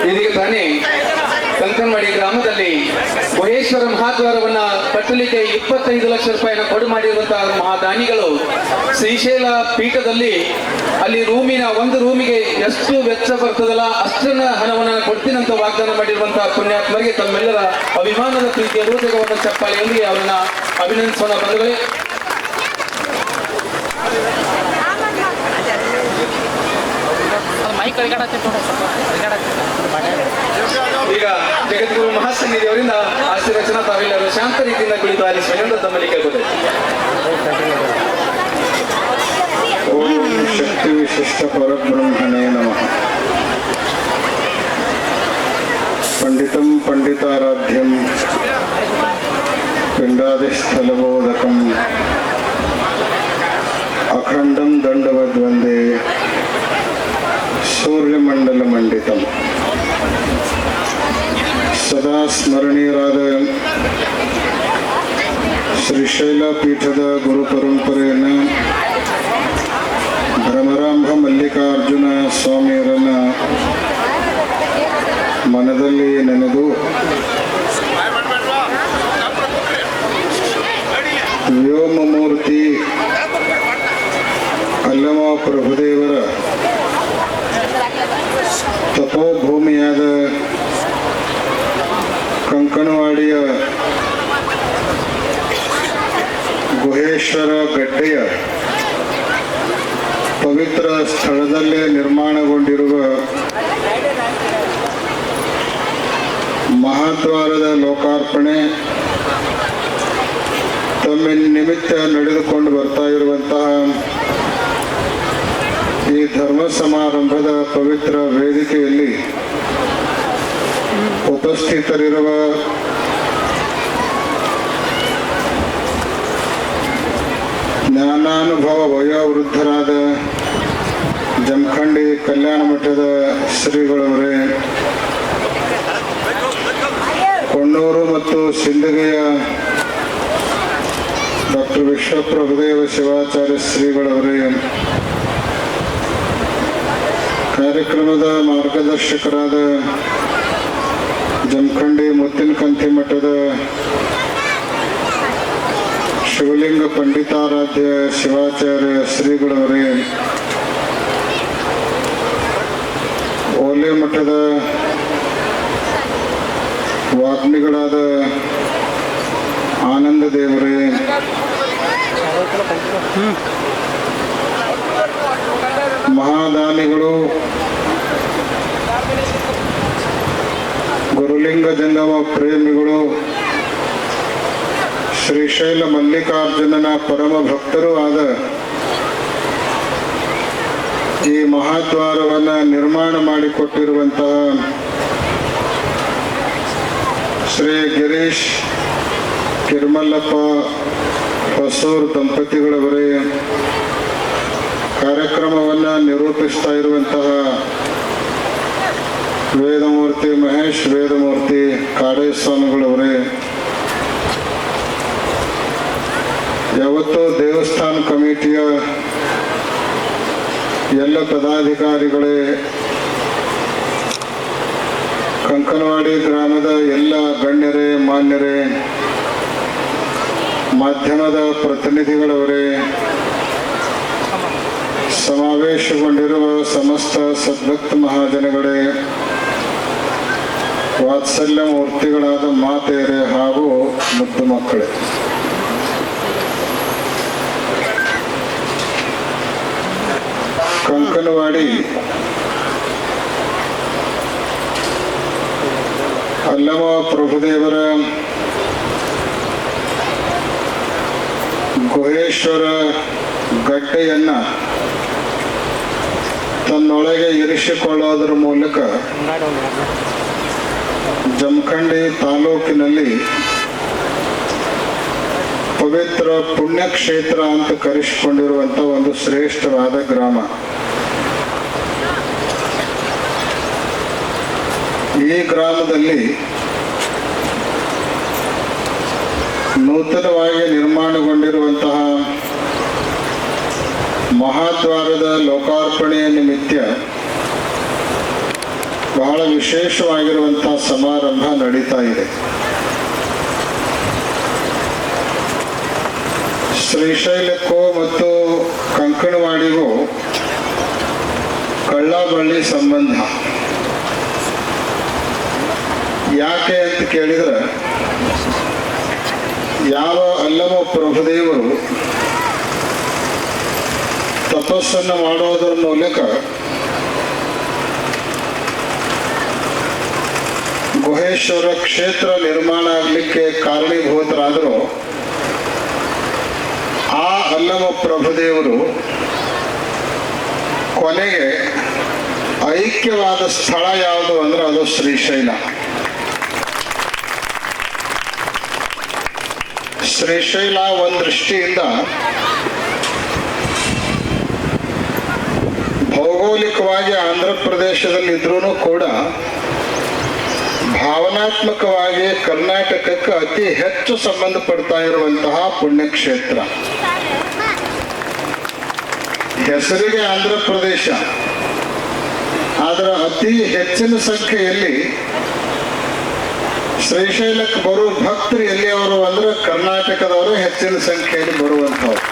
ಇದೀಗ ತಾನೇ ಕಂಕನವಾಡಿ ಗ್ರಾಮದಲ್ಲಿ ಗುಹೇಶ್ವರ ಮಹಾದ್ವಾರವನ್ನ ಕಟ್ಟಲಿಕ್ಕೆ 25 ಲಕ್ಷ ರೂಪಾಯಿನ ಕೊಡು ಮಾಡಿರುವಂತಹ ಮಹಾದಾನಿಗಳು ಶ್ರೀಶೈಲ ಪೀಠದಲ್ಲಿ ಅಲ್ಲಿ ಒಂದು ರೂಮಿಗೆ ಎಷ್ಟು ವೆಚ್ಚ ಬರ್ತದಲ್ಲ ಅಷ್ಟನ್ನ ಹಣವನ್ನ ಕೊಡ್ತೀನಂತ ವಾಗ್ದಾನ ಮಾಡಿರುವಂತಹ ಪುಣ್ಯಾತ್ಮರಿಗೆ ತಮ್ಮೆಲ್ಲರ ಅಭಿಮಾನದ ಪ್ರೀತಿಯ ರೋಚಕವಾದ ಚಪ್ಪಾಳೆಯೊಂದಿಗೆ ಅವರನ್ನ ಅಭಿನಂದಿಸೋಣ ಬಂಧುಗಳೇ. ಈಗ ಜಗದ್ಗುರು ಮಹಾಸನ್ನಿಧಿ ಅವರಿಂದ ಆಶೀರ್ವಚನ ತಾವೆಲ್ಲರೂ ಶಾಂತ ರೀತಿಯಿಂದ ಕುಳಿತು ಆಲಿಸುವ ಎಂದು ತಮ್ಮಲ್ಲಿ ಕೇಳ್ಬೋದು. ಓಂ ಶಕ್ತಿ ವಿಶಿಷ್ಟ ಪರಬ್ರಹ್ಮಣೇ ನಮಃ. ಪಂಡಿತಂ ಪಂಡಿತಾರಾಧ್ಯಂ ಪಿಂಡಾದಿಸ್ಥಲಬೋಧಕಂ ಅಖಂಡಂ ದಂಡವದ್ವಂದೇ ಸೂರ್ಯಮಂಡಲ ಮಂಡಿತಂ. ಸದಾ ಸ್ಮರಣೀಯರಾದ ಶ್ರೀಶೈಲ ಪೀಠದ ಗುರು ಪರಂಪರೆಯನ್ನು ಭ್ರಮರಾಂಭ ಮಲ್ಲಿಕಾರ್ಜುನ ಸ್ವಾಮಿಯರನ್ನ ಮನದಲ್ಲಿ ನೆನೆದು ವ್ಯೋಮಮೂರ್ತಿ ಅಲ್ಲಮ ಪ್ರಭುದೇವರ ತಪೋಭೂಮಿಯಾದ ಕಂಕನವಾಡಿಯ ಗುಹೇಶ್ವರ ಗಡ್ಡೆಯ ಪವಿತ್ರ ಸ್ಥಳದಲ್ಲೇ ನಿರ್ಮಾಣಗೊಂಡಿರುವ ಮಹಾದ್ವಾರದ ಲೋಕಾರ್ಪಣೆ ತಮ್ಮ ನಿಮಿತ್ತ ನಡೆದುಕೊಂಡು ಬರ್ತಾ ಇರುವಂತಹ ಈ ಧರ್ಮ ಸಮಾರಂಭದ ಪವಿತ್ರ ವೇದಿಕೆಯಲ್ಲಿ ಉಪಸ್ಥಿತರಿರುವ ಜ್ಞಾನಾನುಭವ ವಯೋವೃದ್ಧರಾದ ಜಮಖಂಡಿ ಕಲ್ಯಾಣ ಮಠದ ಶ್ರೀಗಳವರೇ, ಕೊಣ್ಣೂರು ಮತ್ತು ಸಿಂದಗಿಯ ಡಾಕ್ಟರ್ ವಿಶ್ವಪ್ರಭುದೇವ ಶಿವಾಚಾರ್ಯ ಶ್ರೀಗಳವರೇ, ಕಾರ್ಯಕ್ರಮದ ಮಾರ್ಗದರ್ಶಕರಾದ ಜಮಖಂಡಿ ಮುತ್ತಿನಕಂತಿ ಮಠದ ಶಿವಲಿಂಗ ಪಂಡಿತಾರಾಧ್ಯ ಶಿವಾಚಾರ್ಯ ಶ್ರೀಗಳವರೇ, ಓಲೆ ಮಠದ ವಾಗ್ಮಿಗಳಾದ ಆನಂದ ದೇವರೇ, ಮಹಾದಾನಿಗಳು ಗುರುಲಿಂಗ ಜಂಗಮ ಪ್ರೇಮಿಗಳು, ಶ್ರೀಶೈಲ ಮಲ್ಲಿಕಾರ್ಜುನನ ಪರಮ ಭಕ್ತರೂ ಆದ ಈ ಮಹಾದ್ವಾರವನ್ನು ನಿರ್ಮಾಣ ಮಾಡಿಕೊಟ್ಟಿರುವಂತಹ ಶ್ರೀ ಗಿರೀಶ್ ಕಿರ್ಮಲ್ಲಪ್ಪ ಹೊಸೂರು ದಂಪತಿಗಳವರೇ, ಕಾರ್ಯಕ್ರಮವನ್ನು ನಿರೂಪಿಸ್ತಾ ಇರುವಂತಹ ವೇದಮೂರ್ತಿ ಮಹೇಶ್ ವೇದಮೂರ್ತಿ ಕಾಡೇ ಸ್ವಾಮಿಗಳವರೇ, ಯಾವತ್ತೂ ದೇವಸ್ಥಾನ ಕಮಿಟಿಯ ಎಲ್ಲ ಪದಾಧಿಕಾರಿಗಳೇ, ಕಂಕನವಾಡಿ ಗ್ರಾಮದ ಎಲ್ಲ ಗಣ್ಯರೇ, ಮಾನ್ಯರೇ, ಮಾಧ್ಯಮದ ಪ್ರತಿನಿಧಿಗಳವರೇ, ಸಮಾವೇಶಗೊಂಡಿರುವ ಸಮಸ್ತ ಸದ್ಭಕ್ತ ಮಹಾಜನಗಳೇ, ವಾತ್ಸಲ್ಯ ಮೂರ್ತಿಗಳಾದ ಮಾತೆಯರೇ ಹಾಗೂ ಮುದ್ದು ಮಕ್ಕಳೇ, ಕಂಕನವಾಡಿ ಅಲ್ಲಮ ಪ್ರಭುದೇವರ ಗುಹೇಶ್ವರ ಗಡ್ಡೆಯನ್ನ ತನ್ನೊಳಗೆ ಇರಿಸಿಕೊಳ್ಳೋದರ ಮೂಲಕ ಜಮಖಂಡಿ ತಾಲೂಕಿನಲ್ಲಿ ಪವಿತ್ರ ಪುಣ್ಯಕ್ಷೇತ್ರ ಅಂತ ಕರೆಸಿಕೊಂಡಿರುವಂಥ ಒಂದು ಶ್ರೇಷ್ಠವಾದ ಗ್ರಾಮ. ಈ ಗ್ರಾಮದಲ್ಲಿ ನೂತನವಾಗಿ ನಿರ್ಮಾಣಗೊಂಡಿರುವಂತಹ ಮಹಾದ್ವಾರದ ಲೋಕಾರ್ಪಣೆಯ ನಿಮಿತ್ತ ಬಹಳ ವಿಶೇಷವಾಗಿರುವಂಥ ಸಮಾರಂಭ ನಡೀತಾ ಇದೆ. ಶ್ರೀಶೈಲಕ್ಕೂ ಮತ್ತು ಕಂಕಣವಾಡಿಗೂ ಕಳ್ಳಬಳ್ಳಿ ಸಂಬಂಧ. ಯಾಕೆ ಅಂತ ಕೇಳಿದ್ರೆ, ಯಾವ ಅಲ್ಲಮ ಪ್ರಭುದೇವರು ತಪಸ್ಸನ್ನು ಮಾಡೋದರ ಮೂಲಕ ಗುಹೇಶ್ವರ ಕ್ಷೇತ್ರ ನಿರ್ಮಾಣ ಆಗಲಿಕ್ಕೆ ಕಾರಣೀಭೂತರಾದರೂ, ಆ ಅಲ್ಲಮ ಪ್ರಭುದೇವರು ಕೊನೆಗೆ ಐಕ್ಯವಾದ ಸ್ಥಳ ಯಾವುದು ಅಂದ್ರೆ ಅದು ಶ್ರೀಶೈಲ. ಶ್ರೀಶೈಲ ಒಂದು ದೃಷ್ಟಿಯಿಂದ ಭೌಗೋಳಿಕವಾಗಿ ಆಂಧ್ರ ಪ್ರದೇಶದಲ್ಲಿದ್ರೂ ಕೂಡ ಭಾವನಾತ್ಮಕವಾಗಿ ಕರ್ನಾಟಕಕ್ಕೆ ಅತಿ ಹೆಚ್ಚು ಸಂಬಂಧಪಡ್ತಾ ಇರುವಂತಹ ಪುಣ್ಯಕ್ಷೇತ್ರ. ಹೆಸರಿಗೆ ಆಂಧ್ರ ಪ್ರದೇಶ, ಆದರೆ ಅತಿ ಹೆಚ್ಚಿನ ಸಂಖ್ಯೆಯಲ್ಲಿ ಶ್ರೀಶೈಲಕ್ಕೆ ಬರುವ ಭಕ್ತರು ಎಲ್ಲಿಯವರು ಅಂದ್ರೆ ಕರ್ನಾಟಕದವರು ಹೆಚ್ಚಿನ ಸಂಖ್ಯೆಯಲ್ಲಿ ಬರುವಂಥವ್ರು.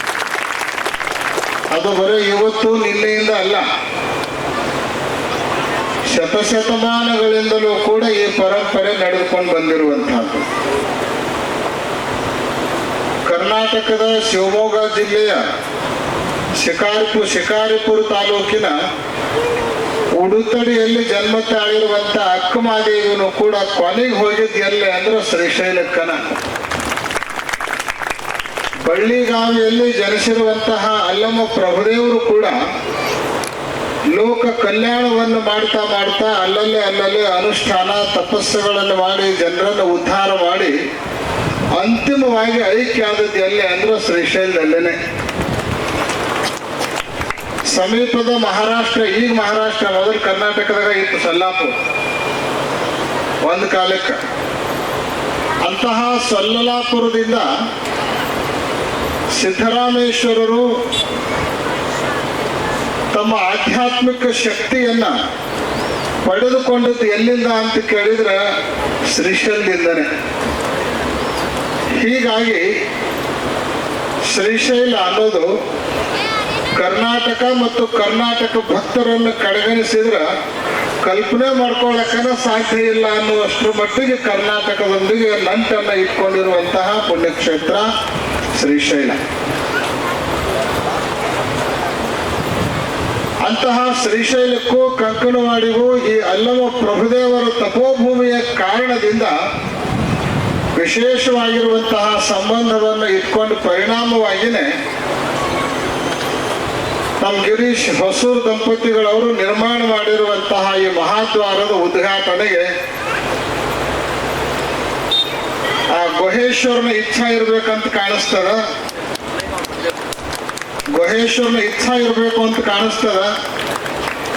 ಅದು ಬರೀ ಇವತ್ತು ನಿನ್ನೆಯಿಂದ ಅಲ್ಲ, ಶತಶತಮಾನಗಳಿಂದಲೂ ಕೂಡ ಈ ಪರಂಪರೆ ನಡೆದುಕೊಂಡು ಬಂದಿರುವಂತಹದ್ದು. ಕರ್ನಾಟಕದ ಶಿವಮೊಗ್ಗ ಜಿಲ್ಲೆಯ ಶಿಕಾರಿಪುರ ತಾಲೂಕಿನ ಉಡುತಡಿಯಲ್ಲಿ ಜನ್ಮ ತಾಳಿರುವಂತ ಅಕ್ಕಮಹಾದೇವಿಯೂ ಕೂಡ ಕೊನೆಗೆ ಹೋಗಿದ್ದು ಎಲ್ಲೇ ಅಂದ್ರೆ ಶ್ರೀಶೈಲಕ್ಕನ. ಬಳ್ಳಿಗಾವಿಯಲ್ಲಿ ಜನಿಸಿರುವಂತಹ ಅಲ್ಲಮ ಪ್ರಭುದೇವರು ಕೂಡ ಲೋಕ ಕಲ್ಯಾಣವನ್ನು ಮಾಡ್ತಾ ಮಾಡ್ತಾ ಅಲ್ಲಲ್ಲೇ ಅನುಷ್ಠಾನ ತಪಸ್ಸುಗಳನ್ನು ಮಾಡಿ ಜನರನ್ನು ಉದ್ಧಾರ ಮಾಡಿ ಅಂತಿಮವಾಗಿ ಐಕ್ಯ ಆದದ್ದು ಎಲ್ಲೇ ಅಂದ್ರೆ ಶ್ರೀಶೈಲದಲ್ಲೇನೆ. ಸಮೀಪದ ಮಹಾರಾಷ್ಟ್ರ, ಈಗ ಮಹಾರಾಷ್ಟ್ರ, ಮೊದಲು ಕರ್ನಾಟಕದಾಗ ಇತ್ತು ಸೊಲ್ಲಾಪುರ ಒಂದು ಕಾಲಕ್ಕೆ. ಅಂತಹ ಸೊಲ್ಲಾಪುರದಿಂದ ಸಿದ್ದರಾಮೇಶ್ವರರು ತಮ್ಮ ಆಧ್ಯಾತ್ಮಿಕ ಶಕ್ತಿಯನ್ನ ಪಡೆದುಕೊಂಡದ್ದು ಎಲ್ಲಿಂದ ಅಂತ ಕೇಳಿದ್ರೆ ಶ್ರೀಶೈಲದಿಂದನೇ. ಹೀಗಾಗಿ ಶ್ರೀಶೈಲ ಅನ್ನೋದು ಕರ್ನಾಟಕ ಮತ್ತು ಕರ್ನಾಟಕ ಭಕ್ತರನ್ನು ಕಡೆಗಣಿಸಿದ್ರೆ ಕಲ್ಪನೆ ಮಾಡ್ಕೊಳ್ಳಕ್ಕನ ಸಾಧ್ಯ ಇಲ್ಲ ಅನ್ನುವಷ್ಟರ ಮಟ್ಟಿಗೆ ಕರ್ನಾಟಕದೊಂದಿಗೆ ನಂಟನ್ನು ಇಟ್ಕೊಂಡಿರುವಂತಹ ಪುಣ್ಯಕ್ಷೇತ್ರ ಶ್ರೀಶೈಲ. ಅಂತಹ ಶ್ರೀಶೈಲಕ್ಕೂ ಕಂಕಣವಾಡಿಗೂ ಈ ಅಲ್ಲಮ ಪ್ರಭುದೇವರ ತಪೋಭೂಮಿಯ ಕಾರಣದಿಂದ ವಿಶೇಷವಾಗಿರುವಂತಹ ಸಂಬಂಧವನ್ನು ಇಟ್ಕೊಂಡು ಪರಿಣಾಮವಾಗಿಯೇ ನಮ್ಮ ಗಿರೀಶ್ ಹೊಸೂರು ದಂಪತಿಗಳವರು ನಿರ್ಮಾಣ ಮಾಡಿರುವಂತಹ ಈ ಮಹಾದ್ವಾರದ ಉದ್ಘಾಟನೆಗೆ ಆ ಗುಹೇಶ್ವರನ ಇಚ್ಛಾ ಇರ್ಬೇಕಂತ ಕಾಣಿಸ್ತದ. ಗುಹೇಶ್ವರನ ಇಚ್ಛಾ ಇರಬೇಕು ಅಂತ ಕಾಣಿಸ್ತದ.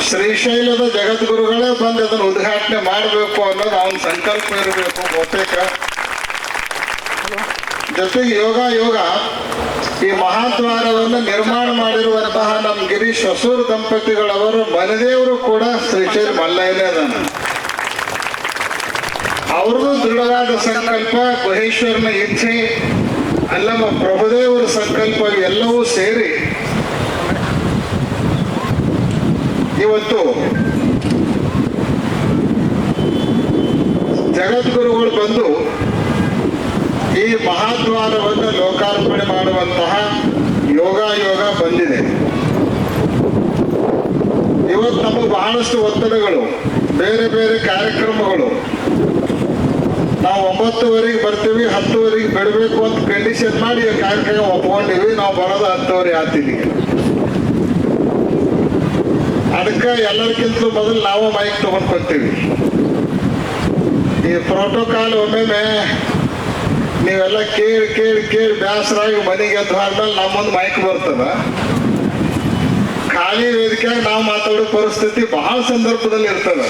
ಶ್ರೀಶೈಲದ ಜಗದ್ಗುರುಗಳೇ ಬಂದು ಅದನ್ನು ಉದ್ಘಾಟನೆ ಮಾಡಬೇಕು ಅನ್ನೋದು ಅವನ ಸಂಕಲ್ಪ ಇರಬೇಕು ಬಹುತೇಕ. ಜೊತೆಗೆ ಯೋಗ ಈ ಮಹಾದ್ವಾರವನ್ನು ನಿರ್ಮಾಣ ಮಾಡಿರುವಂತಹ ನಮ್ಮ ಗಿರೀಶ್ ಹೊಸೂರು ದಂಪತಿಗಳವರು ಮನೆದೇವರು ಕೂಡ ಶ್ರೀಶೈಲ ಮಲ್ಲಯ್ಯನೇ ಅದಾನ. ಅವ್ರದ್ದು ದೃಢವಾದ ಸಂಕಲ್ಪ, ಗುಹೇಶ್ವರನ ಇಚ್ಛೆ, ಅಲ್ಲಮ ಪ್ರಭುದೇವರ ಸಂಕಲ್ಪ ಎಲ್ಲವೂ ಸೇರಿ ಇವತ್ತು ಜಗದ್ಗುರುಗಳು ಬಂದು ಈ ಮಹಾದ್ವಾರವನ್ನು ಲೋಕಾರ್ಪಣೆ ಮಾಡುವಂತಹ ಯೋಗ ಬಂದಿದೆ. ಇವತ್ತು ನಮಗೆ ಬಹಳಷ್ಟು ಒತ್ತಡಗಳು, ಬೇರೆ ಬೇರೆ ಕಾರ್ಯಕ್ರಮಗಳು. ನಾವು 9:00 ಬರ್ತೀವಿ, 10:00 ಬಿಡಬೇಕು ಅಂತ ಕಂಡೀಷನ್ ಮಾಡಿ ಕಾರ್ಯಕ್ರಮ ಒಪ್ಕೊಂಡಿವಿ. ನಾವು ಬರೋದು 10:00 ಆಗ್ತಿದ್ದೀವಿ. ಅದಕ್ಕೆ ಎಲ್ಲರಿಗಿಂತಲೂ ಮೊದಲು ನಾವು ಮೈಕ್ ತಗೊಂಡ್ಕೊತೀವಿ. ಈ ಪ್ರೋಟೋಕಾಲ್ ಒಮ್ಮೊಮ್ಮೆ ನೀವೆಲ್ಲ ಕೇಳಿ ಬೇಸರಾಗಿ ಮನೆಗೆ ಎದ್ದು ಆದ್ಮೇಲೆ ನಮ್ಮೊಂದು ಮೈಕ್ ಬರ್ತದ. ಖಾಲಿ ವೇದಿಕೆಯಾಗಿ ನಾವು ಮಾತಾಡೋ ಪರಿಸ್ಥಿತಿ ಬಹಳ ಸಂದರ್ಭದಲ್ಲಿ ಇರ್ತದೆ.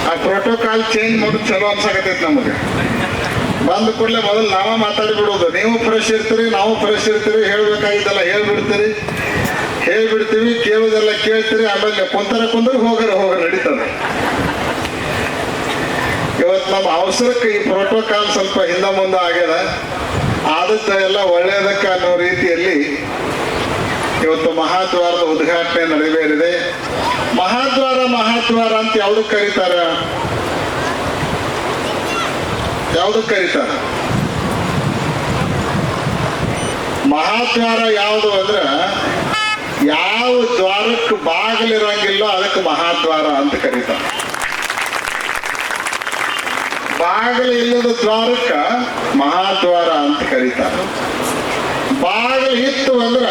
ಆ ಪ್ರೋಟೋಕಾಲ್ ಚೇಂಜ್ ಮಾಡೋದು ಚಲೋ ಅನ್ಸಾಕತೈತಿ ನಮಗೆ. ಬಂದ ಕೂಡಲೇ ಮೊದಲು ನಾವ ಮಾತಾಡಿ ಬಿಡೋದು. ನೀವು ಫ್ರೆಶ್ ಇರ್ತೀರಿ, ನಾವು ಫ್ರೆಶ್ ಇರ್ತೀರಿ, ಹೇಳ್ಬೇಕಾಗಿದ್ದೆಲ್ಲ ಹೇಳ್ಬಿಡ್ತೀವಿ, ಕೇಳೋದೆಲ್ಲ ಕೇಳ್ತೀರಿ. ಆಮೇಲೆ ಕುಂತರ ಹೋಗರ ನಡೀತದೆ. ಇವತ್ತು ನಮ್ಮ ಅವಸರಕ್ಕೆ ಈ ಪ್ರೋಟೋಕಾಲ್ ಸ್ವಲ್ಪ ಹಿಂದೆ ಮುಂದೆ ಆಗ್ಯದ. ಆದದ್ದು ಎಲ್ಲ ಒಳ್ಳೆಯದಕ್ಕೆ ಅನ್ನೋ ರೀತಿಯಲ್ಲಿ ಇವತ್ತು ಮಹಾದ್ವಾರದ ಉದ್ಘಾಟನೆ ನಡೆಯಬೇಕಿದೆ. ಮಹಾದ್ವಾರ ಅಂತ ಯಾವ್ದಕ್ಕೆ ಕರೀತಾರ? ಮಹಾದ್ವಾರ ಯಾವುದು ಅಂದ್ರೆ ಯಾವ ದ್ವಾರಕ್ಕೆ ಬಾಗಿಲಿರಂಗಿಲ್ಲೋ ಅದಕ್ಕೆ ಮಹಾದ್ವಾರ ಅಂತ ಕರೀತಾರೆ. ಬಾಗಿಲು ಇಲ್ಲದ ದ್ವಾರಕ್ಕ ಮಹಾದ್ವಾರ ಅಂತ ಕರೀತಾರೆ. ಬಾಗಿಲು ಇತ್ತು ಅಂದ್ರ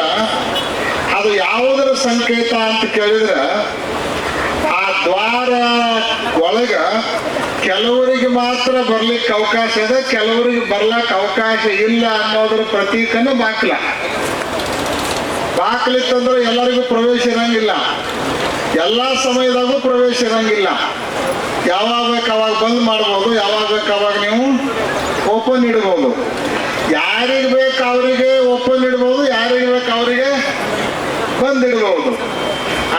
ಅದು ಯಾವುದರ ಸಂಕೇತ ಅಂತ ಕೇಳಿದ್ರೆ ಆ ದ್ವಾರ ಒಳಗ ಕೆಲವರಿಗೆ ಮಾತ್ರ ಬರ್ಲಿಕ್ಕೆ ಅವಕಾಶ ಇದೆ, ಕೆಲವರಿಗೆ ಬರ್ಲಕ್ಕೆ ಅವಕಾಶ ಇಲ್ಲ ಅನ್ನೋದ್ರ ಪ್ರತೀಕನ ಬಾಕ್ಲಿತ್ತಂದ್ರೆ ಎಲ್ಲರಿಗೂ ಪ್ರವೇಶ ಇರಂಗಿಲ್ಲ, ಎಲ್ಲ ಸಮಯದಾಗೂ ಪ್ರವೇಶ ಇರಂಗಿಲ್ಲ. ಯಾವಾಗ ಬೇಕು ಅವಾಗ ಬಂದ್ ಮಾಡ್ಬೋದು, ಯಾವಾಗ ಬೇಕು ಅವಾಗ ನೀವು ಓಪನ್ ಇಡ್ಬೋದು. ಯಾರಿಗೆ ಬೇಕು ಅವರಿಗೆ ಓಪನ್ ಇಡ್ಬೋದು, ಯಾರಿಗೆ ಬೇಕು ಅವರಿಗೆ ಬಂದ್ ಇಡ್ಬೋದು.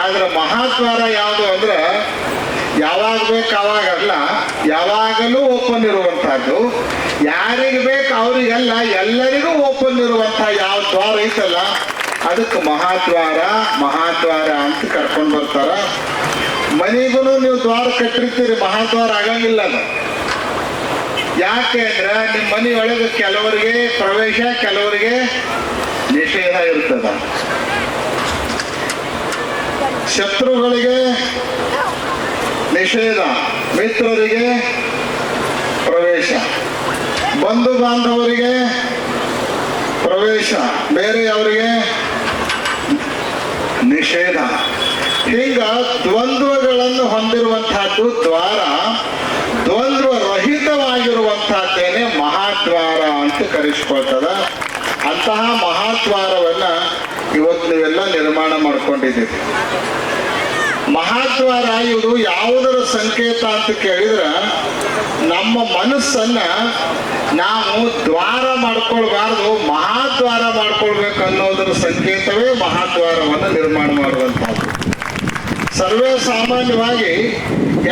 ಆದ್ರೆ ಮಹಾದ್ವಾರ ಯಾವುದು ಅಂದ್ರೆ ಯಾವಾಗ ಬೇಕು ಅವಾಗಲ್ಲ, ಯಾವಾಗಲೂ ಓಪನ್ ಇರುವಂತಹದ್ದು. ಯಾರಿಗೆ ಬೇಕು ಅವರಿಗೆಲ್ಲ ಎಲ್ಲರಿಗೂ ಓಪನ್ ಇರುವಂತಹ ಯಾವ ದ್ವಾರ ಐತಲ್ಲ ಅದಕ್ಕೆ ಮಹಾದ್ವಾರ ಅಂತ ಕರ್ಕೊಂಡು ಬರ್ತಾರ. ಮನೆಗೂ ನೀವು ದ್ವಾರ ಕಟ್ಟಿರ್ತೀರಿ, ಮಹಾದ್ವಾರ ಆಗಂಗಿಲ್ಲ ಅದು. ಯಾಕೆ ಅಂದ್ರೆ ನಿಮ್ಮ ಮನೆಯೊಳಗೆ ಕೆಲವರಿಗೆ ಪ್ರವೇಶ, ಕೆಲವರಿಗೆ ನಿಷೇಧ ಇರ್ತದ. ಶತ್ರುಗಳಿಗೆ ನಿಷೇಧ, ಮಿತ್ರರಿಗೆ ಪ್ರವೇಶ, ಬಂಧು ಬಾಂಧವರಿಗೆ ಪ್ರವೇಶ, ಬೇರೆಯವರಿಗೆ ನಿಷೇಧ. ಹೀಗ ದ್ವಂದ್ವಗಳನ್ನು ಹೊಂದಿರುವಂತಹದ್ದು ದ್ವಾರ. ದ್ವಂದ್ವ ರಹಿತವಾಗಿರುವಂತಹದ್ದೇನೆ ಮಹಾದ್ವಾರ ಅಂತ ಕರೆಸ್ಕೊಳ್ತದ. ಅಂತಹ ಮಹಾದ್ವಾರವನ್ನ ಇವತ್ತು ನೀವೆಲ್ಲ ನಿರ್ಮಾಣ ಮಾಡ್ಕೊಂಡಿದ್ದೀರಿ. ಮಹಾದ್ವಾರ ಇದು ಯಾವುದರ ಸಂಕೇತ ಅಂತ ಕೇಳಿದ್ರೆ ನಮ್ಮ ಮನಸ್ಸನ್ನ ನಾವು ದ್ವಾರ ಮಾಡ್ಕೊಳ್ಬಾರ್ದು, ಮಹಾದ್ವಾರ ಮಾಡ್ಕೊಳ್ಬೇಕು ಅನ್ನೋದರ ಸಂಕೇತವೇ ಮಹಾದ್ವಾರವನ್ನು ನಿರ್ಮಾಣ ಮಾಡುವಂತಹದ್ದು. ಸರ್ವೇ ಸಾಮಾನ್ಯವಾಗಿ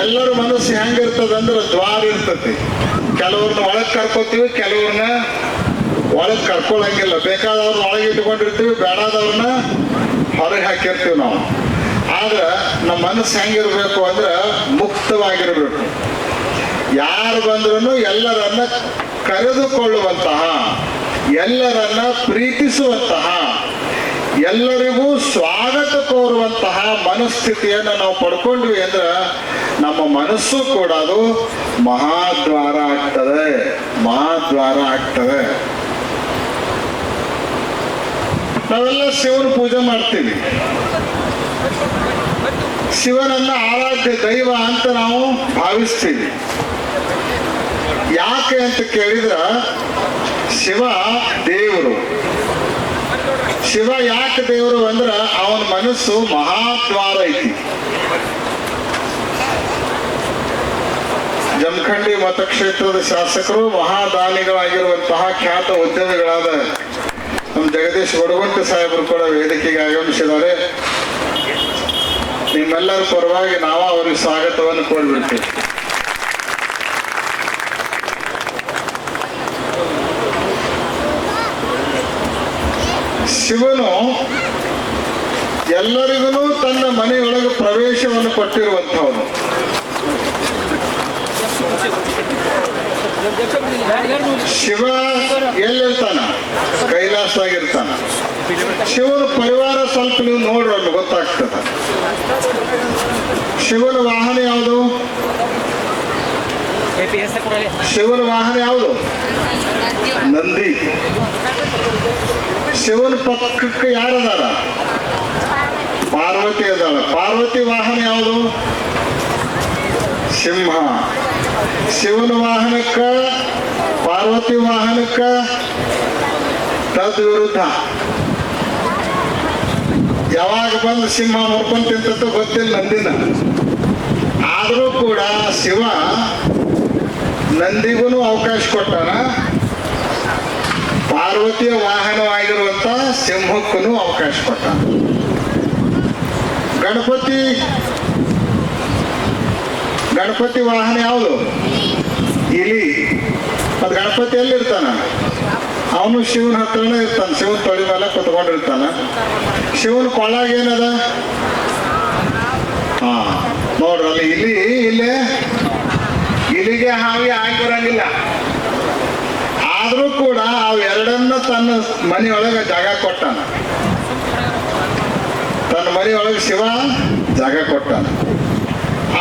ಎಲ್ಲರ ಮನಸ್ಸು ಹೆಂಗಿರ್ತದಂದ್ರೆ ದ್ವಾರ ಇರ್ತತಿ. ಕೆಲವ್ರನ್ನ ಒಳಗೆ ಕರ್ಕೋತೀವಿ, ಕೆಲವ್ರನ್ನ ಒಳಗೆ ಕರ್ಕೊಳಂಗಿಲ್ಲ. ಬೇಕಾದವ್ರನ್ನ ಒಳಗೆ ಇಟ್ಕೊಂಡಿರ್ತೀವಿ, ಬೇಡಾದವ್ರನ್ನ ಹೊರಗೆ ಹಾಕಿರ್ತೀವಿ ನಾವು. ಆದ್ರೆ ನಮ್ಮ ಮನಸ್ಸು ಹೆಂಗಿರ್ಬೇಕು ಅಂದ್ರೆ ಮುಕ್ತವಾಗಿರ್ಬೇಕು. ಯಾರು ಬಂದ್ರೂ ಎಲ್ಲರನ್ನ ಕರೆದುಕೊಳ್ಳುವಂತಹ, ಎಲ್ಲರನ್ನ ಪ್ರೀತಿಸುವಂತಹ, ಎಲ್ಲರಿಗೂ ಸ್ವಾಗತ ಕೋರುವಂತಹ ಮನಸ್ಥಿತಿಯನ್ನು ನಾವು ಪಡ್ಕೊಂಡ್ವಿ ಅಂದ್ರೆ ನಮ್ಮ ಮನಸ್ಸು ಕೂಡ ಅದು ಮಹಾದ್ವಾರ ಆಗ್ತದೆ. ನಾವೆಲ್ಲ ಶಿವನ ಪೂಜೆ ಮಾಡ್ತೀವಿ, ಶಿವನನ್ನ ಆರಾಧ್ಯ ದೈವ ಅಂತ ನಾವು ಭಾವಿಸ್ತೀವಿ. ಯಾಕೆ ಅಂತ ಕೇಳಿದ್ರ ಶಿವ ದೇವರು. ಶಿವ ಯಾಕೆ ದೇವರು ಅಂದ್ರ ಅವನ ಮನಸ್ಸು ಮಹಾದ್ವಾರ ಐತಿ. ಜಮಖಂಡಿ ಮತಕ್ಷೇತ್ರದ ಶಾಸಕರು, ಮಹಾದಾನಿಗಳಾಗಿರುವಂತಹ ಖ್ಯಾತ ಉದ್ಯಮಿಗಳಾದ ನಮ್ಮ ಜಗದೀಶ್ ಗೊಡಗುಂಟೆ ಸಾಹೇಬರು ಕೂಡ ವೇದಿಕೆಗೆ ಆಗಮಿಸಿದ್ದಾರೆ. ನಿಮ್ಮೆಲ್ಲರ ಪರವಾಗಿ ನಾವು ಅವರಿಗೆ ಸ್ವಾಗತವನ್ನು ಕೊಡ್ಬಿಡ್ತೀವಿ. ಶಿವನು ಎಲ್ಲರಿಗೂ ತನ್ನ ಮನೆಯೊಳಗೆ ಪ್ರವೇಶವನ್ನು ಕೊಟ್ಟಿರುವಂಥವನು. ಶಿವ ಎಲ್ಲಿರ್ತಾನ? ಕೈಲಾಸದಾಗಿರ್ತಾನ. ಶಿವನ ಪರಿವಾರ ಸ್ವಲ್ಪ ನೀವು ನೋಡ್ರಲ್ಲ ಗೊತ್ತಾಗ್ತದ. ಶಿವನ ವಾಹನ ಯಾವುದು? ಶಿವನ ವಾಹನ ಯಾವುದು? ನಂದಿ. ಶಿವನ ಪಕ್ಕಕ್ಕೆ ಯಾರದಾರ? ಪಾರ್ವತಿ ಅದಾಳ. ಪಾರ್ವತಿ ವಾಹನ ಯಾವುದು? ಸಿಂಹ. ಶಿವನ ವಾಹನಕ್ಕ ಪಾರ್ವತಿ ವಾಹನಕ್ಕ ತದ್ವಿರುದ್ಧ. ಯಾವಾಗ ಬಂದು ಸಿಂಹ ಮುರ್ಕೊಂಡ್ ತಿಂತ ಗೊತ್ತಿಲ್ಲ ನಂದಿನ. ಆದರೂ ಕೂಡ ಶಿವ ನಂದಿಗೂ ಅವಕಾಶ ಕೊಟ್ಟಾನ, ಪಾರ್ವತಿಯ ವಾಹನವಾಗಿರುವಂತ ಸಿಂಹಕ್ಕೂ ಅವಕಾಶ ಕೊಟ್ಟಾನ. ಗಣಪತಿ ವಾಹನ ಯಾವುದು? ಇಲಿ. ಅದು ಗಣಪತಿ ಎಲ್ಲಿರ್ತಾನ? ಅವನು ಶಿವನ ಹತ್ರನೇ ಇರ್ತಾನೆ, ಶಿವನ ತೊಳಿ ಮೇಲೆ ಕುತ್ಕೊಂಡಿರ್ತಾನ. ಶಿವನ ಕೊಳಾಗ ಏನದ? ಹಾ ನೋಡ್ರಲ್ಲಿ ಇಲ್ಲೇ ಇಲಿಗೆ ಹಾಗೆ ಆಗಿ ಬರಂಗಿಲ್ಲ. ಆದ್ರೂ ಕೂಡ ಅವೆರಡನ್ನ ತನ್ನ ಮನೆಯೊಳಗೆ ಜಾಗ ಕೊಟ್ಟಾನ. ತನ್ನ ಮನೆಯೊಳಗೆ ಶಿವ ಜಾಗ ಕೊಟ್ಟಾನ.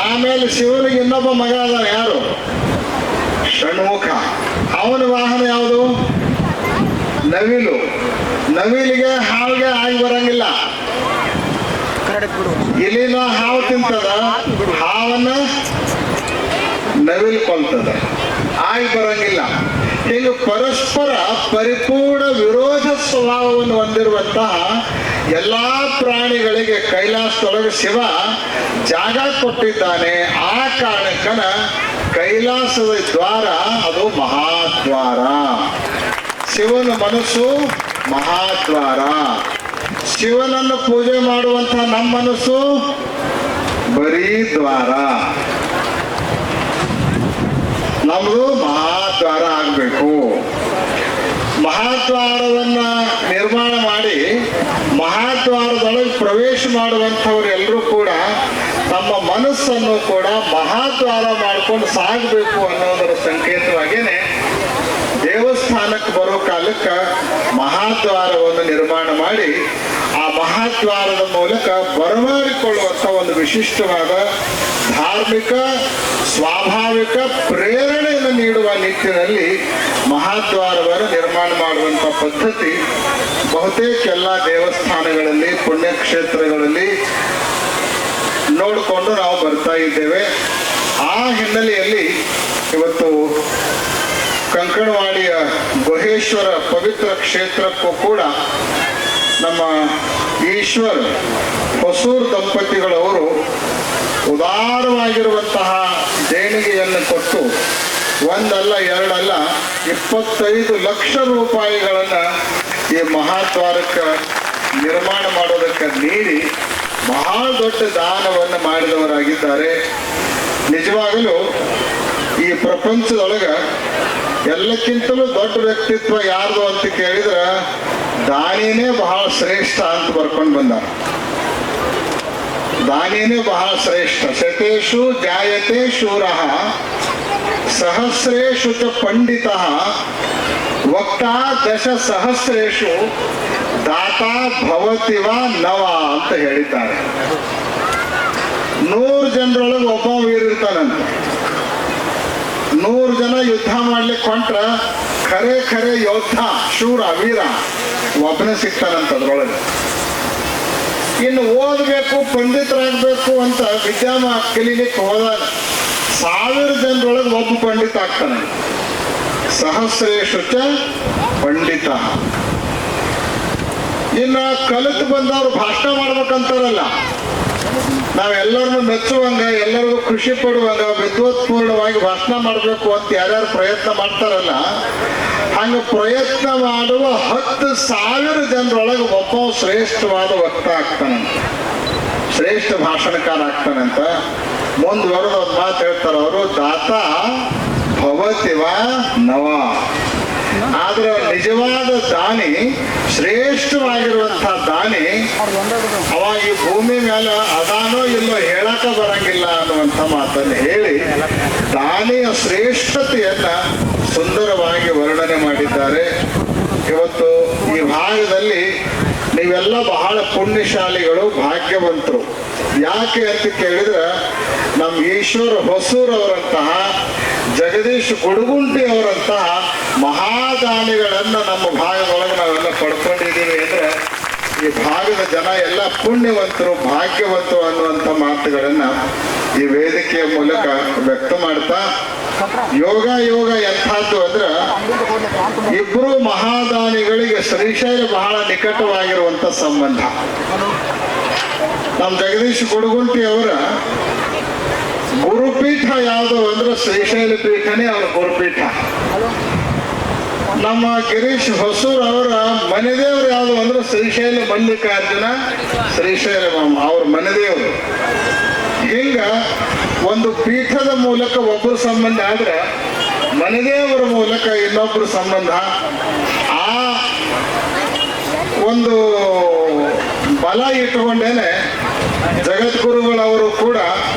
ಆಮೇಲೆ ಶಿವನಿಗೆ ಇನ್ನೊಬ್ಬ ಮಗ ಅದ, ಯಾರು? ಷಣ್ಮುಖ. ಅವನ ವಾಹನ ಯಾವುದು? ನವಿಲು. ನವಿಲಿಗೆ ಹಾವಿಗೆ ಆಗಿ ಬರಂಗಿಲ್ಲ. ಇಲಿನ ಹಾವು ತಿಂತದ, ಹಾವನ್ನ ನವಿಲು ಕೊಲ್ತದ, ಆಗಿ ಬರಂಗಿಲ್ಲ. ಹೀಗೆ ಪರಸ್ಪರ ಪರಿಪೂರ್ಣ ವಿರೋಧ ಸ್ವಭಾವವನ್ನು ಹೊಂದಿರುವಂತಹ ಎಲ್ಲಾ ಪ್ರಾಣಿಗಳಿಗೆ ಕೈಲಾಸದೊಳಗೆ ಶಿವ ಜಾಗ ಕೊಟ್ಟಿದ್ದಾನೆ. ಆ ಕಾರಣಕ್ಕನ ಕೈಲಾಸದ ದ್ವಾರ ಅದು ಮಹಾದ್ವಾರ. ಶಿವನ ಮನಸ್ಸು ಮಹಾದ್ವಾರ. ಶಿವನನ್ನು ಪೂಜೆ ಮಾಡುವಂತಹ ನಮ್ಮ ಮನಸ್ಸು ಬರೀ ದ್ವಾರ. ನಮ್ದು ಮಹಾದ್ವಾರ ಆಗ್ಬೇಕು. ಮಹಾದ್ವಾರವನ್ನ ನಿರ್ಮಾಣ ಮಾಡಿ ಮಹಾದ್ವಾರದೊಳಗೆ ಪ್ರವೇಶ ಮಾಡುವಂಥವ್ರು ಎಲ್ಲರೂ ಕೂಡ ತಮ್ಮ ಮನಸ್ಸನ್ನು ಕೂಡ ಮಹಾದ್ವಾರ ಮಾಡ್ಕೊಂಡು ಸಾಗಬೇಕು ಅನ್ನೋದರ ಸಂಕೇತವಾಗಿಯೇ ದೇವಸ್ಥಾನಕ್ಕೆ ಬರೋ ಕಾಲಕ್ಕೆ ಮಹಾದ್ವಾರವನ್ನು ನಿರ್ಮಾಣ ಮಾಡಿ ಆ ಮಹಾದ್ವಾರದ ಮೂಲಕ ಬರಮಾಡಿಕೊಳ್ಳುವಂಥ ಒಂದು ವಿಶಿಷ್ಟವಾದ ಧಾರ್ಮಿಕ ಸ್ವಾಭಾವಿಕ ಪ್ರೇರಣೆಯನ್ನು ನೀಡುವ ನಿಟ್ಟಿನಲ್ಲಿ ಮಹಾದ್ವಾರವನ್ನು ನಿರ್ಮಾಣ ಮಾಡುವಂಥ ಪದ್ಧತಿ ಬಹುತೇಕ ಎಲ್ಲ ದೇವಸ್ಥಾನಗಳಲ್ಲಿ ಪುಣ್ಯಕ್ಷೇತ್ರಗಳಲ್ಲಿ ನೋಡಿಕೊಂಡು ನಾವು ಬರ್ತಾ ಇದ್ದೇವೆ. ಆ ಹಿನ್ನೆಲೆಯಲ್ಲಿ ಇವತ್ತು ಕಂಕಣವಾಡಿಯ ಗುಹೇಶ್ವರ ಪವಿತ್ರ ಕ್ಷೇತ್ರಕ್ಕೂ ಕೂಡ ನಮ್ಮ ಈಶ್ವರ್ ಹೊಸೂರ್ ದಂಪತಿಗಳವರು ಉದಾರವಾಗಿರುವಂತಹ ದೇಣಿಗೆಯನ್ನು ಕೊಟ್ಟು ಒಂದಲ್ಲ ಎರಡಲ್ಲ 25 ಲಕ್ಷ ರೂಪಾಯಿಗಳನ್ನು ಈ ಮಹಾದ್ವಾರಕ್ಕೆ ನಿರ್ಮಾಣ ಮಾಡೋದಕ್ಕೆ ನೀಡಿ ಬಹಳ ದೊಡ್ಡ ದಾನವನ್ನು ಮಾಡಿದವರಾಗಿದ್ದಾರೆ. ನಿಜವಾಗಲೂ ಈ ಪ್ರಪಂಚದೊಳಗೆ ಎಲ್ಲಕ್ಕಿಂತಲೂ ದೊಡ್ಡ ವ್ಯಕ್ತಿತ್ವ ಯಾರ್ದು ಅಂತ ಕೇಳಿದ್ರೆ ದಾನಿನೇ ಬಹಳ ಶ್ರೇಷ್ಠ ಅಂತ ಬರ್ಕೊಂಡು ಬಂದ. ದಾನಿನೇ ಬಹಳ ಶ್ರೇಷ್ಠ. ಶತೇಶು ಜಾಯತೆ ಶೂರಃ ಸಹಸ್ರೇಶು ಚ ಪಂಡಿತಃ ವಕ್ತಾ ದಶ ಸಹಸ್ರೇಶು ದಾತಾ ಭವತಿವ ನವ ಅಂತ ಹೇಳಿದ್ದಾರೆ. 100 ಜನರೊಳಗೆ ಒಬ್ಬ ವೀರ ಇರ್ತಾನಂತ. 100 ಜನ ಯುದ್ಧ ಮಾಡ್ಲಿಕ್ಕೆ ಹೊಂಟ್ರ ಖರೆ ಯೋಧ ಶೂರ ವೀರ ಒಬ್ಬನೇ ಸಿಗ್ತಾನಂತ ಅದ್ರೊಳಗೆ. ಇನ್ನು ಓದಬೇಕು ಪಂಡಿತರಾಗಬೇಕು ಅಂತ ವಿದ್ಯಾಮ ಕಲೀಲಿಕ್ಕೆ ಹೋದಾಗ 1000 ಜನರೊಳಗೆ ಒಬ್ಬ ಪಂಡಿತ ಆಗ್ತಾನೆ. ಸಹಸ್ರೇಶು ಚ ಪಂಡಿತ. ಇನ್ನು ಕಲಿತು ಬಂದವರು ಭಾಷಣ ಮಾಡ್ಬೇಕಂತಾರಲ್ಲ, ನಾವೆಲ್ಲರನ್ನು ಮೆಚ್ಚುವಂಗ ಎಲ್ಲರಿಗೂ ಖುಷಿ ಪಡುವಂಗ ವಿದ್ವತ್ಪೂರ್ಣವಾಗಿ ಭಾಷಣ ಮಾಡಬೇಕು ಅಂತ ಯಾರ್ಯಾರು ಪ್ರಯತ್ನ ಮಾಡ್ತಾರಲ್ಲ, ಹಂಗ ಪ್ರಯತ್ನ ಮಾಡುವ 10,000 ಜನರೊಳಗೆ ಒಬ್ಬ ಶ್ರೇಷ್ಠವಾದ ವಕ್ತ ಆಗ್ತಾನಂತ, ಶ್ರೇಷ್ಠ ಭಾಷಣಕಾರ ಆಗ್ತಾನಂತ. ಮುಂದುವರೆದು ಒಂದು ಮಾತು ಹೇಳ್ತಾರೆ ಅವರು, ದಾತ ಭವತಿವ ನವ. ಆದ್ರೆ ನಿಜವಾದ ದಾನಿ, ಶ್ರೇಷ್ಠವಾಗಿರುವಂತಹ ದಾನಿ ಅವ ಈ ಭೂಮಿ ಮೇಲೆ ಅದಾನೋ ಇಲ್ಲೋ ಹೇಳಕ ಬರಂಗಿಲ್ಲ ಅನ್ನುವಂಥ ಮಾತನ್ನು ಹೇಳಿ ದಾನಿಯ ಶ್ರೇಷ್ಠತೆಯನ್ನ ಸುಂದರವಾಗಿ ವರ್ಣನೆ ಮಾಡಿದ್ದಾರೆ. ಇವತ್ತು ಈ ಭಾಗದಲ್ಲಿ ನೀವೆಲ್ಲ ಬಹಳ ಪುಣ್ಯಶಾಲಿಗಳು, ಭಾಗ್ಯವಂತರು. ಯಾಕೆ ಅಂತ ಕೇಳಿದ್ರೆ ನಮ್ಮ ಈಶ್ವರ ಹೊಸೂರ್ ಅವರಂತಹ, ಜಗದೀಶ್ ಗುಡುಗುಂಟಿ ಅವರಂತಹ ಮಹಾದಾನಿಗಳನ್ನ ನಮ್ಮ ಭಾಗದೊಳಗೆ ನಾವೆಲ್ಲ ಪಡ್ಕೊಂಡಿದ್ದೀವಿ ಅಂದ್ರೆ ಈ ಭಾಗದ ಜನ ಎಲ್ಲ ಪುಣ್ಯವಂತರು, ಭಾಗ್ಯವಂತರು ಅನ್ನುವಂಥ ಮಾತುಗಳನ್ನ ಈ ವೇದಿಕೆಯ ಮೂಲಕ ವ್ಯಕ್ತ ಮಾಡ್ತಾ, ಯೋಗ ಎಂಥದ್ದು ಅಂದ್ರೆ ಇಬ್ರು ಮಹಾದಾನಿಗಳಿಗೆ ಶ್ರೀಶೈಲ ಬಹಳ ನಿಕಟವಾಗಿರುವಂತ ಸಂಬಂಧ. ನಮ್ಮ ಜಗದೀಶ್ ಗುಡುಗುಂಟಿ ಅವರ ಗುರುಪೀಠ ಯಾವುದು ಅಂದ್ರೆ ಶ್ರೀಶೈಲ ಪೀಠನೇ ಅವರ ಗುರುಪೀಠ. ನಮ್ಮ ಗಿರೀಶ್ ಹೊಸೂರ್ ಅವರ ಮನೆದೇವರು ಯಾವುದು ಅಂದ್ರೆ ಶ್ರೀಶೈಲ ಮಲ್ಲಿಕಾರ್ಜುನ ಶ್ರೀಶೈಲ ಅವ್ರ ಮನೆದೇವರು. ಹಿಂಗ ಒಂದು ಪೀಠದ ಮೂಲಕ ಒಬ್ಬರು ಸಂಬಂಧ ಆದ್ರೆ ಮನೆದೇವರ ಮೂಲಕ ಇನ್ನೊಬ್ಬರು ಸಂಬಂಧ, ಆ ಒಂದು ಬಲ ಇಟ್ಟುಕೊಂಡೇನೆ ಜಗದ್ಗುರುಗಳವರು ಕೂಡ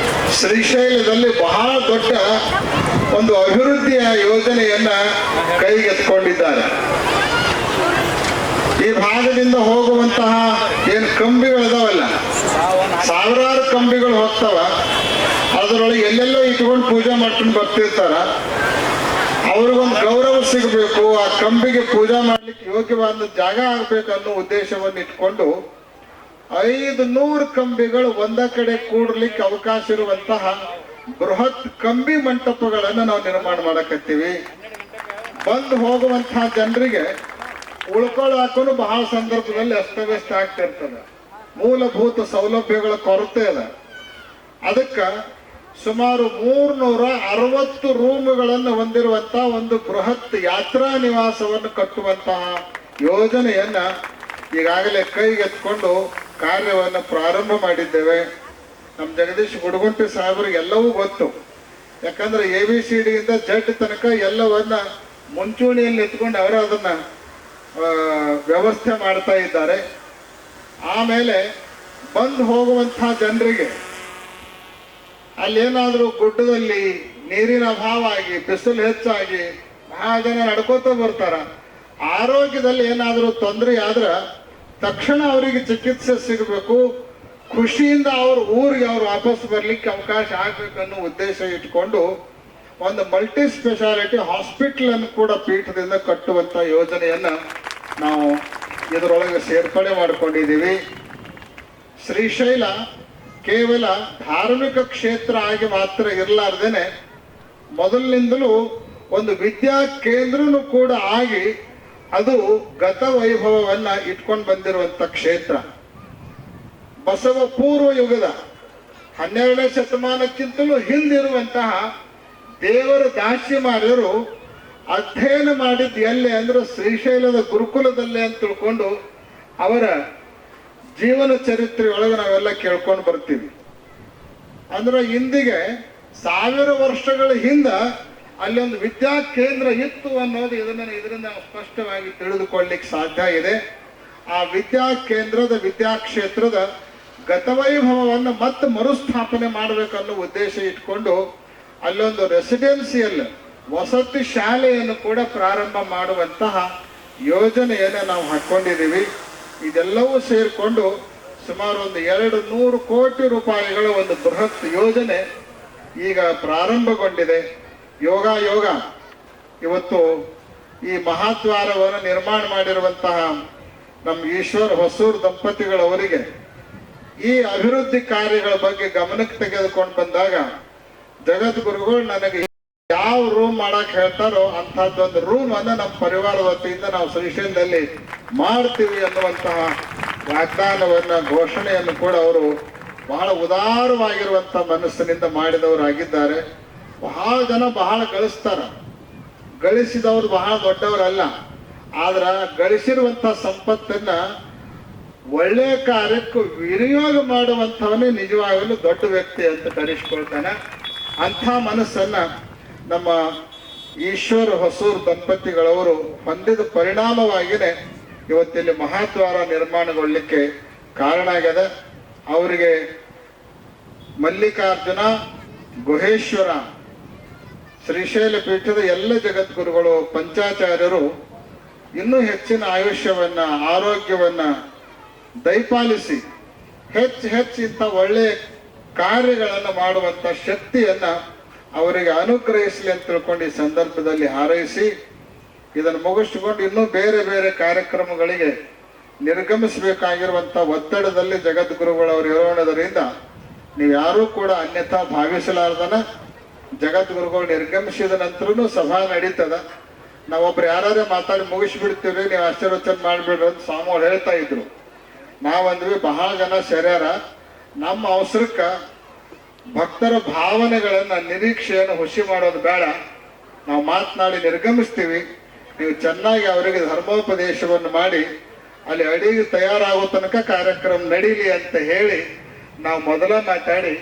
ಶ್ರೀಶೈಲದಲ್ಲಿ ಬಹಳ ದೊಡ್ಡ ಒಂದು ಅಭಿವೃದ್ಧಿಯ ಯೋಜನೆಯನ್ನ ಕೈಗೆತ್ತಿಕೊಂಡಿದ್ದಾರೆ. ಈ ಭಾಗದಿಂದ ಹೋಗುವಂತಹ ಏನು ಕಂಬಿಗಳಿದಾವಲ್ಲ, ಸಾವಿರಾರು ಕಂಬಿಗಳು ಹೋಗ್ತಾವ, ಅದರೊಳಗೆ ಎಲ್ಲೆಲ್ಲೋ ಇಟ್ಕೊಂಡು ಪೂಜೆ ಮಾಡ್ಕೊಂಡು ಬರ್ತಿರ್ತಾರ. ಅವ್ರಿಗೊಂದು ಗೌರವ ಸಿಗಬೇಕು, ಆ ಕಂಬಿಗೆ ಪೂಜೆ ಮಾಡ್ಲಿಕ್ಕೆ ಯೋಗ್ಯವಾದ ಜಾಗ ಆಗ್ಬೇಕು ಅನ್ನೋ ಉದ್ದೇಶವನ್ನು ಇಟ್ಕೊಂಡು 500 ಕಂಬಿಗಳು ಒಂದ ಕಡೆ ಕೂಡ್ಲಿಕ್ಕೆ ಅವಕಾಶ ಇರುವಂತಹ ಬೃಹತ್ ಕಂಬಿ ಮಂಟಪಗಳನ್ನು ನಾವು ನಿರ್ಮಾಣ ಮಾಡಕತ್ತೀವಿ. ಬಂದು ಹೋಗುವಂತಹ ಜನರಿಗೆ ಉಳ್ಕೊಳ್ಳಾಕೂ ಬಹಳ ಸಂದರ್ಭದಲ್ಲಿ ಅಸ್ತವ್ಯಸ್ತ ಆಗ್ತಿರ್ತದೆ. ಮೂಲಭೂತ ಸೌಲಭ್ಯಗಳ ಕೊರತೆ ಅದ. ಅದಕ್ಕೆ ಸುಮಾರು 360 ರೂಮುಗಳನ್ನು ಹೊಂದಿರುವಂತಹ ಒಂದು ಬೃಹತ್ ಯಾತ್ರಾ ನಿವಾಸವನ್ನು ಕಟ್ಟುವಂತಹ ಯೋಜನೆಯನ್ನ ಈಗಾಗಲೇ ಕೈಗೆತ್ಕೊಂಡು ಕಾರ್ಯವನ್ನು ಪ್ರಾರಂಭ ಮಾಡಿದ್ದೇವೆ. ನಮ್ಮ ಜಗದೀಶ್ ಗುಡಗುಂಟಿ ಸಾಹೇಬರಿಗೆ ಎಲ್ಲವೂ ಗೊತ್ತು. ಯಾಕಂದ್ರೆ ABCD ಇಂದ Z ತನಕ ಎಲ್ಲವನ್ನ ಮುಂಚೂಣಿಯಲ್ಲಿ ಎತ್ಕೊಂಡು ಅವರು ಅದನ್ನ ವ್ಯವಸ್ಥೆ ಮಾಡ್ತಾ ಇದ್ದಾರೆ. ಆಮೇಲೆ ಬಂದು ಹೋಗುವಂತಹ ಜನರಿಗೆ ಅಲ್ಲೇನಾದರೂ ಗುಡ್ಡದಲ್ಲಿ ನೀರಿನ ಅಭಾವ ಆಗಿ, ಬಿಸಿಲು ಹೆಚ್ಚಾಗಿ ಬಹಳ ಜನ ನಡ್ಕೋತ ಬರ್ತಾರ. ಆರೋಗ್ಯದಲ್ಲಿ ಏನಾದರೂ ತೊಂದರೆ ಆದ್ರೆ ತಕ್ಷಣ ಅವರಿಗೆ ಚಿಕಿತ್ಸೆ ಸಿಗಬೇಕು, ಖುಷಿಯಿಂದ ಅವ್ರ ಊರಿಗೆ ಅವ್ರು ವಾಪಸ್ ಬರ್ಲಿಕ್ಕೆ ಅವಕಾಶ ಆಗ್ಬೇಕನ್ನೋ ಉದ್ದೇಶ ಇಟ್ಕೊಂಡು ಒಂದು ಮಲ್ಟಿ ಸ್ಪೆಷಾಲಿಟಿ ಹಾಸ್ಪಿಟಲ್ ಅನ್ನು ಕೂಡ ಪೀಠದಿಂದ ಕಟ್ಟುವಂತ ಯೋಜನೆಯನ್ನ ನಾವು ಇದರೊಳಗೆ ಸೇರ್ಪಡೆ ಮಾಡಿಕೊಂಡಿದ್ದೀವಿ. ಶ್ರೀಶೈಲ ಕೇವಲ ಧಾರ್ಮಿಕ ಕ್ಷೇತ್ರ ಆಗಿ ಮಾತ್ರ ಇರಲಾರ್ದೇನೆ ಮೊದಲಿನಿಂದಲೂ ಒಂದು ವಿದ್ಯಾ ಕೇಂದ್ರನೂ ಕೂಡ ಆಗಿ ಅದು ಗತ ವೈಭವವನ್ನ ಇಟ್ಕೊಂಡು ಬಂದಿರುವಂತ ಕ್ಷೇತ್ರ. ಬಸವ ಪೂರ್ವ ಯುಗದ 12ನೇ ಶತಮಾನಕ್ಕಿಂತಲೂ ಹಿಂದಿರುವಂತಹ ದೇವರ ದಾಸ್ಯಮಾರ್ಯರು ಅಧ್ಯಯನ ಮಾಡಿದ್ದು ಎಲ್ಲೇ ಅಂದ್ರೆ ಶ್ರೀಶೈಲದ ಗುರುಕುಲದಲ್ಲೇ ಅಂತ ತಿಳ್ಕೊಂಡು ಅವರ ಜೀವನ ಚರಿತ್ರೆಯೊಳಗೆ ನಾವೆಲ್ಲ ಕೇಳ್ಕೊಂಡು ಬರ್ತೀವಿ. ಅಂದ್ರೆ ಇಂದಿಗೆ 1000 ವರ್ಷಗಳ ಹಿಂದ ಅಲ್ಲಿ ಒಂದು ವಿದ್ಯಾ ಕೇಂದ್ರ ಇತ್ತು ಅನ್ನೋದು ಇದರಿಂದ ನಾವು ಸ್ಪಷ್ಟವಾಗಿ ತಿಳಿದುಕೊಳ್ಳಿಕ್ಕೆ ಸಾಧ್ಯ ಇದೆ. ಆ ವಿದ್ಯಾ ಕೇಂದ್ರದ ವಿದ್ಯಾಕ್ಷೇತ್ರದ ಗತವೈಭವವನ್ನು ಮತ್ತೆ ಮರುಸ್ಥಾಪನೆ ಮಾಡಬೇಕನ್ನೋ ಉದ್ದೇಶ ಇಟ್ಕೊಂಡು ಅಲ್ಲೊಂದು ರೆಸಿಡೆನ್ಸಿಯಲ್ ವಸತಿ ಶಾಲೆಯನ್ನು ಕೂಡ ಪ್ರಾರಂಭ ಮಾಡುವಂತಹ ಯೋಜನೆಯನ್ನು ನಾವು ಹಾಕೊಂಡಿದ್ದೀವಿ. ಇದೆಲ್ಲವೂ ಸೇರಿಕೊಂಡು ಸುಮಾರು ಒಂದು 200 ಕೋಟಿ ರೂಪಾಯಿಗಳ ಒಂದು ಬೃಹತ್ ಯೋಜನೆ ಈಗ ಪ್ರಾರಂಭಗೊಂಡಿದೆ. ಯೋಗ ಇವತ್ತು ಈ ಮಹಾದ್ವಾರವನ್ನು ನಿರ್ಮಾಣ ಮಾಡಿರುವಂತಹ ನಮ್ಮ ಈಶ್ವರ್ ಹೊಸೂರ್ ದಂಪತಿಗಳವರಿಗೆ ಈ ಅಭಿವೃದ್ಧಿ ಕಾರ್ಯಗಳ ಬಗ್ಗೆ ಗಮನಕ್ಕೆ ತೆಗೆದುಕೊಂಡು ಬಂದಾಗ ಜಗದ್ಗುರುಗಳು ನನಗೆ ಯಾವ ರೂಮ್ ಮಾಡಕ್ ಹೇಳ್ತಾರೋ ಅಂತಹದ್ದೊಂದು ರೂಮ್ ಅನ್ನ ನಮ್ಮ ಪರಿವಾರದ ವತಿಯಿಂದ ನಾವು ಶ್ರೀಶೈಲದಲ್ಲಿ ಮಾಡ್ತೀವಿ ಅನ್ನುವಂತಹ ವಾಗ್ದಾನವನ್ನ ಘೋಷಣೆಯನ್ನು ಕೂಡ ಅವರು ಬಹಳ ಉದಾರವಾಗಿರುವಂತ ಮನಸ್ಸಿನಿಂದ ಮಾಡಿದವರಾಗಿದ್ದಾರೆ. ಬಹಳ ಜನ ಬಹಳ ಗಳಿಸಿದವರು ಬಹಳ ದೊಡ್ಡವರಲ್ಲ, ಆದ್ರ ಗಳಿಸಿರುವಂತ ಸಂಪತ್ತನ್ನ ಒಳ್ಳೆಯ ಕಾರ್ಯಕ್ಕೂ ವಿನಿಯೋಗ ಮಾಡುವಂಥವನೇ ನಿಜವಾಗಲೂ ದೊಡ್ಡ ವ್ಯಕ್ತಿ ಅಂತ ಕರೆಸ್ಕೊಳ್ತಾನೆ. ಅಂಥ ಮನಸ್ಸನ್ನ ನಮ್ಮ ಈಶ್ವರ್ ಹೊಸೂರ್ ದಂಪತಿಗಳವರು ಹೊಂದಿದ ಪರಿಣಾಮವಾಗಿಯೇ ಇವತ್ತಿಲ್ಲಿ ಮಹಾದ್ವಾರ ನಿರ್ಮಾಣಗೊಳ್ಳಲಿಕ್ಕೆ ಕಾರಣ ಆಗ್ಯದ. ಅವರಿಗೆ ಮಲ್ಲಿಕಾರ್ಜುನ ಗುಹೇಶ್ವರ ಶ್ರೀಶೈಲ ಪೀಠದ ಎಲ್ಲ ಜಗದ್ಗುರುಗಳು ಪಂಚಾಚಾರ್ಯರು ಇನ್ನೂ ಹೆಚ್ಚಿನ ಆಯುಷ್ಯವನ್ನ ಆರೋಗ್ಯವನ್ನ ದಯಪಾಲಿಸಿ ಹೆಚ್ಚು ಇಂಥ ಒಳ್ಳೆಯ ಕಾರ್ಯಗಳನ್ನು ಮಾಡುವಂತ ಶಕ್ತಿಯನ್ನ ಅವರಿಗೆ ಅನುಗ್ರಹಿಸಲಿ ಅಂತ ತಿಳ್ಕೊಂಡು ಈ ಸಂದರ್ಭದಲ್ಲಿ ಹಾರೈಸಿ ಇದನ್ನು ಮುಗಿಸಿಕೊಂಡು ಇನ್ನೂ ಬೇರೆ ಬೇರೆ ಕಾರ್ಯಕ್ರಮಗಳಿಗೆ ನಿರ್ಗಮಿಸಬೇಕಾಗಿರುವಂತ ಒತ್ತಡದಲ್ಲಿ ಜಗದ್ಗುರುಗಳವರು ಇರೋಣದರಿಂದ ನೀವು ಯಾರೂ ಕೂಡ ಅನ್ಯಥಾ ಭಾವಿಸಲಾರ್ದನ ಜಗದ್ಗುರುಗಳು ನಿರ್ಗಮಿಸಿದ ನಂತರನೂ ಸಭಾ ನಡೀತದ. ನಾವೊಬ್ರು ಯಾರೇ ಮಾತಾಡಿ ಮುಗಿಸ್ಬಿಡ್ತೀವಿ, ನೀವು ಆಶೀರ್ವಚನ ಮಾಡಿಬಿಡ್ರಿ ಅಂತ ಸ್ವಾಮಿಗಳು ಹೇಳ್ತಾ ಇದ್ರು. ನಾವಂದ್ವಿ ಬಹಳ ಜನ ಸೆರ್ಯಾರ, ನಮ್ಮ ಅವಸರಕ್ಕ ಭಕ್ತರ ಭಾವನೆಗಳನ್ನ ನಿರೀಕ್ಷೆಯನ್ನು ಹುಸಿ ಮಾಡೋದು ಬೇಡ, ನಾವು ಮಾತನಾಡಿ ನಿರ್ಗಮಿಸ್ತೀವಿ, ನೀವು ಚೆನ್ನಾಗಿ ಅವರಿಗೆ ಧರ್ಮೋಪದೇಶವನ್ನು ಮಾಡಿ ಅಲ್ಲಿ ಅಡಿಗೆ ತಯಾರಾಗೋ ತನಕ ಕಾರ್ಯಕ್ರಮ ನಡೀಲಿ ಅಂತ ಹೇಳಿ ನಾವು ಮೊದಲ ಮಾತಾಡಿ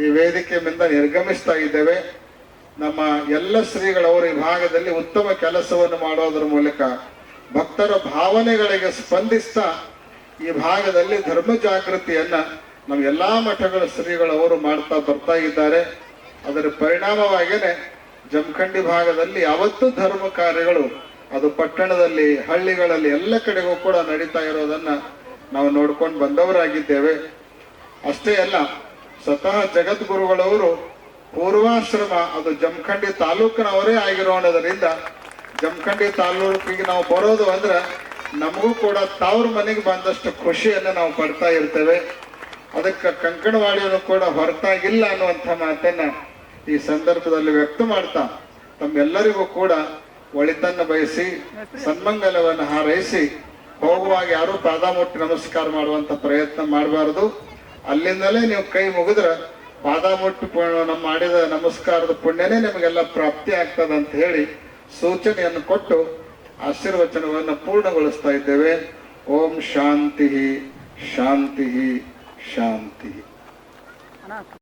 ಈ ವೇದಿಕೆ ಮೇಲೆ ನಿರ್ಗಮಿಸ್ತಾ ಇದ್ದೇವೆ. ನಮ್ಮ ಎಲ್ಲ ಶ್ರೀಗಳವರು ಈ ಭಾಗದಲ್ಲಿ ಉತ್ತಮ ಕೆಲಸವನ್ನು ಮಾಡೋದ್ರ ಮೂಲಕ ಭಕ್ತರ ಭಾವನೆಗಳಿಗೆ ಸ್ಪಂದಿಸ್ತಾ ಈ ಭಾಗದಲ್ಲಿ ಧರ್ಮ ಜಾಗೃತಿಯನ್ನ ನಮ್ಮ ಎಲ್ಲಾ ಮಠಗಳ ಶ್ರೀಗಳವರು ಮಾಡ್ತಾ ಬರ್ತಾ ಇದ್ದಾರೆ. ಅದರ ಪರಿಣಾಮವಾಗಿಯೇ ಜಮಖಂಡಿ ಭಾಗದಲ್ಲಿ ಯಾವತ್ತೂ ಧರ್ಮ ಕಾರ್ಯಗಳು ಅದು ಪಟ್ಟಣದಲ್ಲಿ, ಹಳ್ಳಿಗಳಲ್ಲಿ ಎಲ್ಲ ಕಡೆಗೂ ಕೂಡ ನಡೀತಾ ಇರೋದನ್ನ ನಾವು ನೋಡ್ಕೊಂಡು ಬಂದವರಾಗಿದ್ದೇವೆ. ಅಷ್ಟೇ ಅಲ್ಲ, ಸ್ವತಃ ಜಗದ್ಗುರುಗಳವರು ಪೂರ್ವಾಶ್ರಮ ಅದು ಜಮಖಂಡಿ ತಾಲೂಕಿನವರೇ ಆಗಿರೋದ್ರಿಂದ ಜಮಖಂಡಿ ತಾಲೂಕಿಗೆ ನಾವು ಬರೋದು ಅಂದ್ರೆ ನಮಗೂ ಕೂಡ ತವ್ರ ಮನೆಗೆ ಬಂದಷ್ಟು ಖುಷಿಯನ್ನು ನಾವು ಪಡ್ತಾ ಇರ್ತೇವೆ. ಅದಕ್ಕೆ ಕಂಕಣವಾಡಿಯನ್ನು ಕೂಡ ಹೊರತಾಗಿಲ್ಲ ಅನ್ನುವಂಥ ಮಾತನ್ನ ಈ ಸಂದರ್ಭದಲ್ಲಿ ವ್ಯಕ್ತ ಮಾಡ್ತಾ ತಮ್ಮೆಲ್ಲರಿಗೂ ಕೂಡ ಒಳಿತನ್ನು ಬಯಸಿ ಸನ್ಮಂಗಲವನ್ನು ಹಾರೈಸಿ ಹೋಗುವಾಗ ಯಾರು ಪಾದ ಮುಟ್ಟಿ ನಮಸ್ಕಾರ ಮಾಡುವಂತ ಪ್ರಯತ್ನ ಮಾಡಬಾರದು. ಅಲ್ಲಿಂದಲೇ ನೀವು ಕೈ ಮುಗಿದ್ರೆ ಪಾದ ಮುಟ್ಟಿ ನಮ್ಮ ಮಾಡಿದ ನಮಸ್ಕಾರದ ಪುಣ್ಯನೇ ನಿಮಗೆಲ್ಲ ಪ್ರಾಪ್ತಿ ಆಗ್ತದೆ ಅಂತ ಹೇಳಿ ಸೂಚನೆಯನ್ನು ಕೊಟ್ಟು ಆಶೀರ್ವಚನವನ್ನು ಪೂರ್ಣಗೊಳಿಸ್ತಾ ಇದ್ದೇವೆ. ಓಂ ಶಾಂತಿ ಶಾಂತಿ ಶಾಂತಿ.